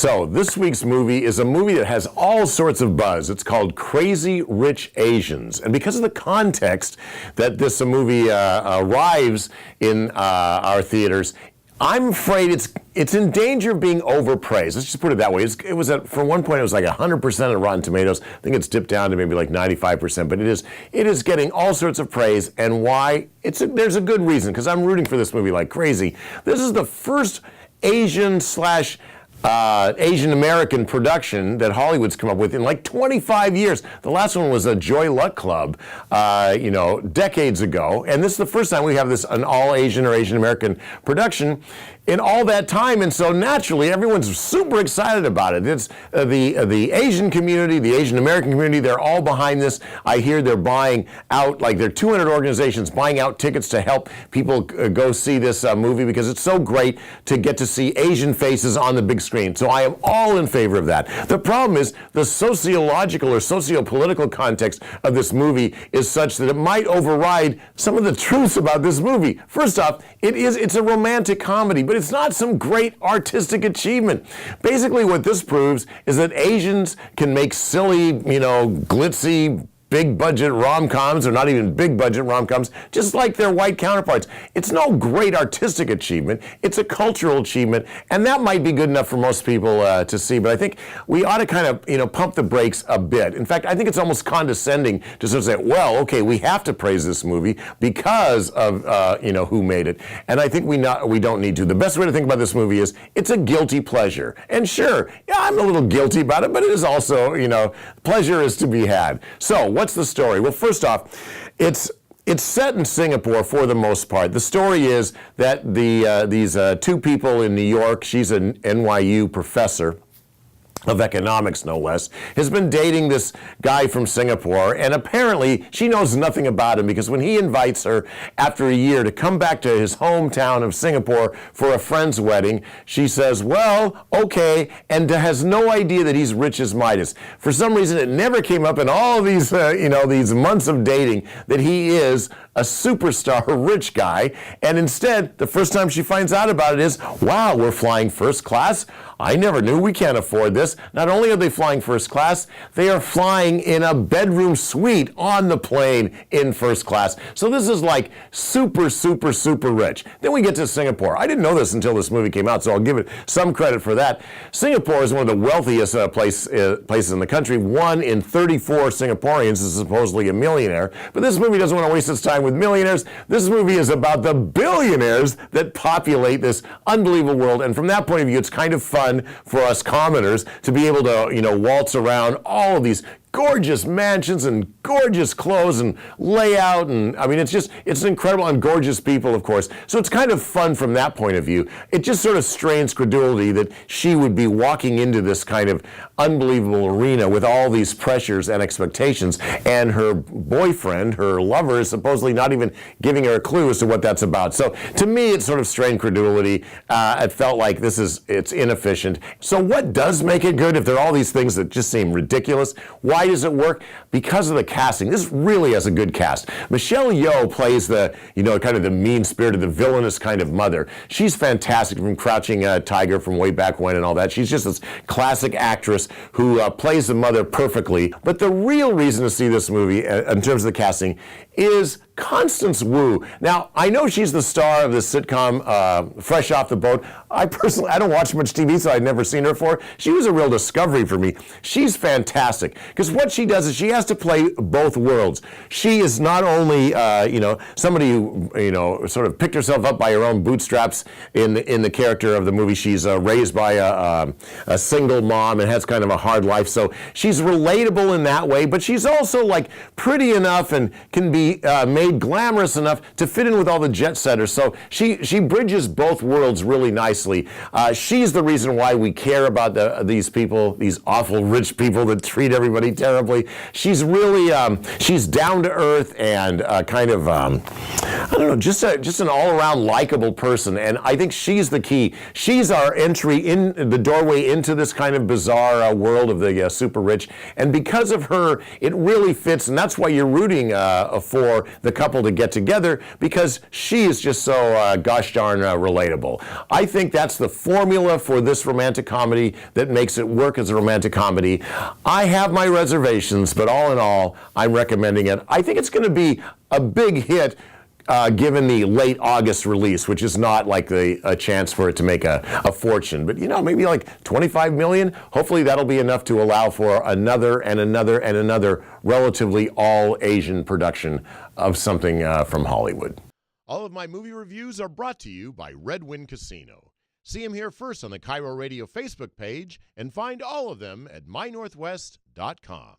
So this week's movie is a movie that has all sorts of buzz. It's called Crazy Rich Asians. And because of the context that this movie arrives in our theaters, I'm afraid it's in danger of being overpraised. Let's just put it that way. It was for one point it was like 100% on Rotten Tomatoes. I think it's dipped down to maybe like 95%. But it is getting all sorts of praise. And why? There's a good reason, because I'm rooting for this movie like crazy. This is the first Asian American production that Hollywood's come up with in like 25 years. The last one was a Joy Luck Club, decades ago. And this is the first time we have an all Asian or Asian American production in all that time. And so naturally, everyone's super excited about it. It's the Asian community, the Asian American community, they're all behind this. I hear they're buying out, like there are 200 organizations buying out tickets to help people go see this movie, because it's so great to get to see Asian faces on the big screen. So I am all in favor of that. The problem is the sociological or socio-political context of this movie is such that it might override some of the truths about this movie. First off, it's a romantic comedy, but it's not some great artistic achievement. Basically what this proves is that Asians can make silly, glitzy, big budget rom-coms, or not even big budget rom-coms, just like their white counterparts. It's no great artistic achievement. It's a cultural achievement, and that might be good enough for most people to see, but I think we ought to kind of, pump the brakes a bit. In fact, I think it's almost condescending to sort of say, well, okay, we have to praise this movie because of, who made it. And I think we don't need to. The best way to think about this movie is it's a guilty pleasure. And sure, yeah, I'm a little guilty about it, but it is also, pleasure is to be had. So, what's the story? Well, first off, it's set in Singapore for the most part. The story is that these two people in New York, she's an NYU professor of economics, no less, has been dating this guy from Singapore, and apparently she knows nothing about him, because when he invites her after a year to come back to his hometown of Singapore for a friend's wedding, she says, well, okay, and has no idea that he's rich as Midas. For some reason, it never came up in all these, these months of dating that he is a superstar rich guy, and instead, the first time she finds out about it is, wow, we're flying first class? I never knew. We can't afford this. Not only are they flying first class, they are flying in a bedroom suite on the plane in first class. So this is like super, super, super rich. Then we get to Singapore. I didn't know this until this movie came out, so I'll give it some credit for that. Singapore is one of the wealthiest places in the country. 1 in 34 Singaporeans is supposedly a millionaire. But this movie doesn't want to waste its time with millionaires. This movie is about the billionaires that populate this unbelievable world. And from that point of view, it's kind of fun for us commoners to be able to, waltz around all of these gorgeous mansions and gorgeous clothes and layout, and I mean it's incredible, and gorgeous people, of course. So it's kind of fun from that point of view. It just sort of strains credulity that she would be walking into this kind of unbelievable arena with all these pressures and expectations, and her boyfriend, her lover, is supposedly not even giving her a clue as to what that's about. So to me, it sort of strained credulity. It felt like it's inefficient. So what does make it good if there are all these things that just seem ridiculous? Why does it work? Because of the casting. This really has a good cast. Michelle Yeoh plays the, kind of the mean-spirited, the villainous kind of mother. She's fantastic, from Crouching Tiger from way back when and all that. She's just this classic actress who plays the mother perfectly. But the real reason to see this movie, in terms of the casting, is Constance Wu. Now, I know she's the star of the sitcom Fresh Off the Boat. I don't watch much TV, so I'd never seen her before. She was a real discovery for me. She's fantastic, because what she does is she has to play both worlds. She is not only, somebody who, sort of picked herself up by her own bootstraps in the character of the movie. She's raised by a single mom and has kind of a hard life, so she's relatable in that way, but she's also like pretty enough and can be made glamorous enough to fit in with all the jet setters. So she bridges both worlds really nicely. She's the reason why we care about these people, these awful rich people that treat everybody terribly. She's really, she's down to earth and kind of, just an all-around likable person. And I think she's the key. She's our entry in the doorway into this kind of bizarre world of the super rich. And because of her, it really fits, and that's why you're rooting for the couple to get together because she is just so gosh darn relatable. I think that's the formula for this romantic comedy that makes it work as a romantic comedy. I have my reservations, but all in all, I'm recommending it. I think it's going to be a big hit given the late August release, which is not like a chance for it to make a fortune. But, maybe like 25 million. Hopefully that'll be enough to allow for another and another and another relatively all-Asian production of something from Hollywood. All of my movie reviews are brought to you by Red Wind Casino. See them here first on the KIRO Radio Facebook page and find all of them at mynorthwest.com.